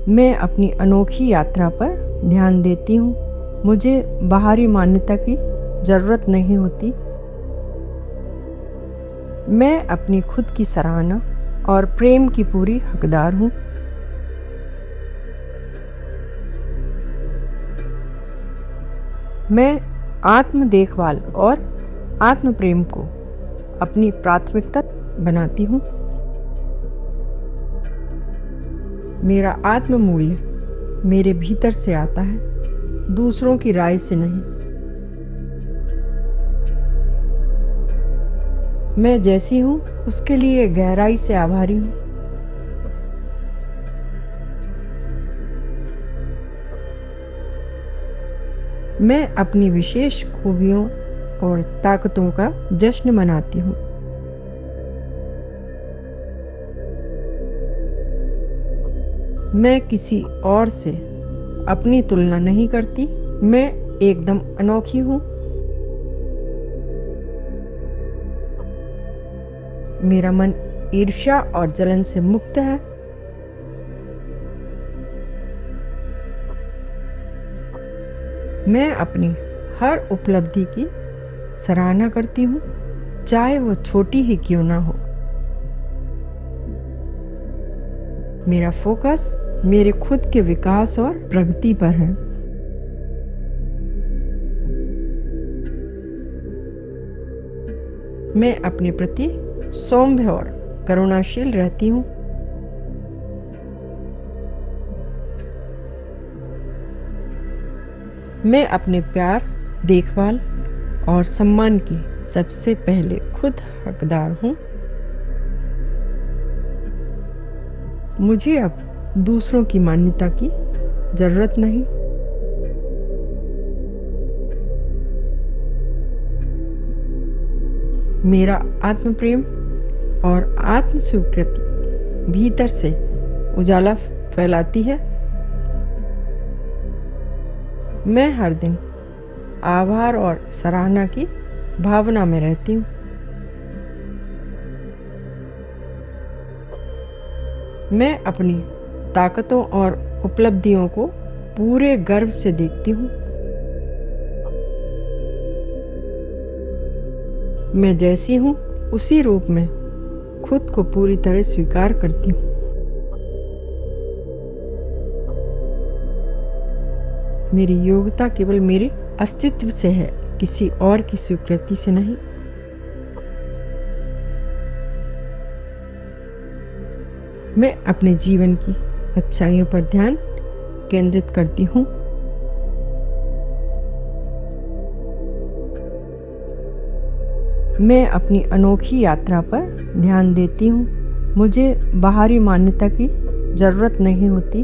मैं अपनी अनोखी यात्रा पर ध्यान देती हूँ। मुझे बाहरी मान्यता की ज़रूरत नहीं होती। मैं अपनी खुद की सराहना और प्रेम की पूरी हकदार हूँ। मैं आत्म देखभाल और आत्म प्रेम को अपनी प्राथमिकता बनाती हूँ। मेरा आत्म मूल्य मेरे भीतर से आता है, दूसरों की राय से नहीं। मैं जैसी हूँ उसके लिए गहराई से आभारी हूँ। मैं अपनी विशेष खूबियों और ताकतों का जश्न मनाती हूँ। मैं किसी और से अपनी तुलना नहीं करती। मैं एकदम अनोखी हूँ। मेरा मन ईर्ष्या और जलन से मुक्त है। मैं अपनी हर उपलब्धि की सराहना करती हूँ, चाहे वो छोटी ही क्यों ना हो। मेरा फोकस मेरे खुद के विकास और प्रगति पर है। मैं अपने प्रति सौम्य और करुणाशील रहती हूँ। मैं अपने प्यार, देखभाल और सम्मान की सबसे पहले खुद हकदार हूँ। मुझे अब दूसरों की मान्यता की जरूरत नहीं। मेरा आत्म प्रेम और आत्म स्वीकृति भीतर से उजाला फैलाती है। मैं हर दिन आभार और सराहना की भावना में रहती हूँ। मैं अपनी ताकतों और उपलब्धियों को पूरे गर्व से देखती हूँ। मैं जैसी हूँ उसी रूप में खुद को पूरी तरह स्वीकार करती हूँ। मेरी योग्यता केवल मेरे अस्तित्व से है, किसी और की स्वीकृति से नहीं। मैं अपने जीवन की अच्छाइयों पर ध्यान केंद्रित करती हूँ। मैं अपनी अनोखी यात्रा पर ध्यान देती हूँ। मुझे बाहरी मान्यता की ज़रूरत नहीं होती।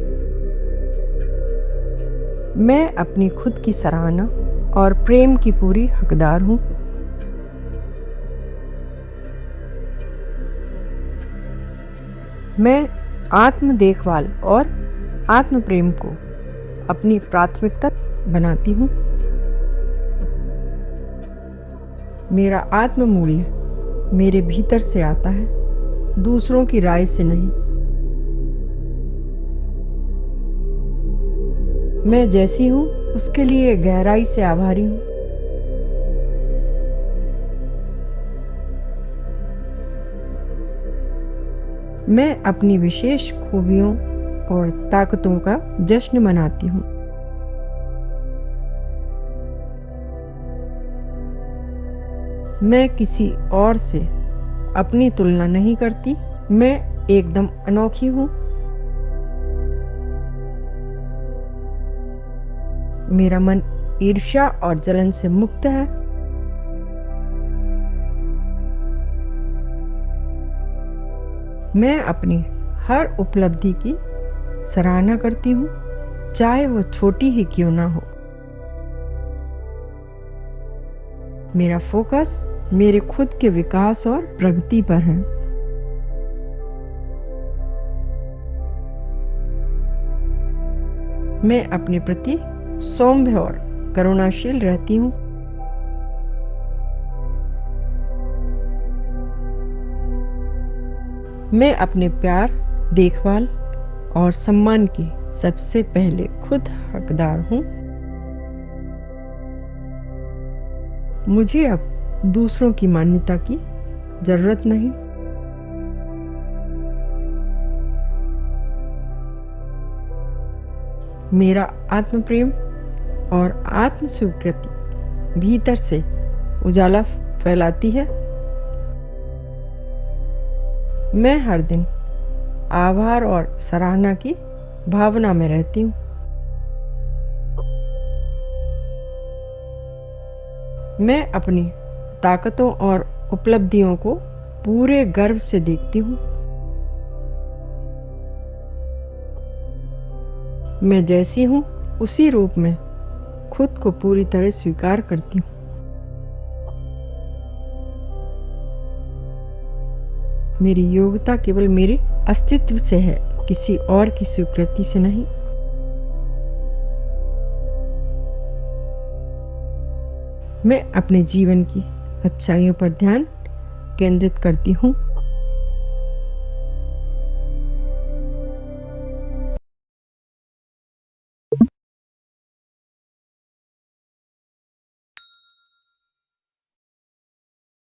मैं अपनी खुद की सराहना और प्रेम की पूरी हकदार हूँ। मैं आत्म देखभाल और आत्म प्रेम को अपनी प्राथमिकता बनाती हूँ। मेरा आत्म मूल्य मेरे भीतर से आता है, दूसरों की राय से नहीं। मैं जैसी हूँ उसके लिए गहराई से आभारी हूँ। मैं अपनी विशेष खूबियों और ताकतों का जश्न मनाती हूँ। मैं किसी और से अपनी तुलना नहीं करती। मैं एकदम अनोखी हूँ। मेरा मन ईर्ष्या और जलन से मुक्त है। मैं अपनी हर उपलब्धि की सराहना करती हूँ, चाहे वो छोटी ही क्यों ना हो। मेरा फोकस मेरे खुद के विकास और प्रगति पर है। मैं अपने प्रति सौम्य और करुणाशील रहती हूँ। मैं अपने प्यार, देखभाल और सम्मान की सबसे पहले खुद हकदार हूँ। मुझे अब दूसरों की मान्यता की जरूरत नहीं। मेरा आत्म प्रेम और आत्म स्वीकृति भीतर से उजाला फैलाती है। मैं हर दिन आभार और सराहना की भावना में रहती हूँ। मैं अपनी ताकतों और उपलब्धियों को पूरे गर्व से देखती हूँ। मैं जैसी हूँ उसी रूप में खुद को पूरी तरह स्वीकार करती हूँ। मेरी योग्यता केवल मेरे अस्तित्व से है, किसी और की स्वीकृति से नहीं। मैं अपने जीवन की अच्छाइयों पर ध्यान केंद्रित करती हूँ।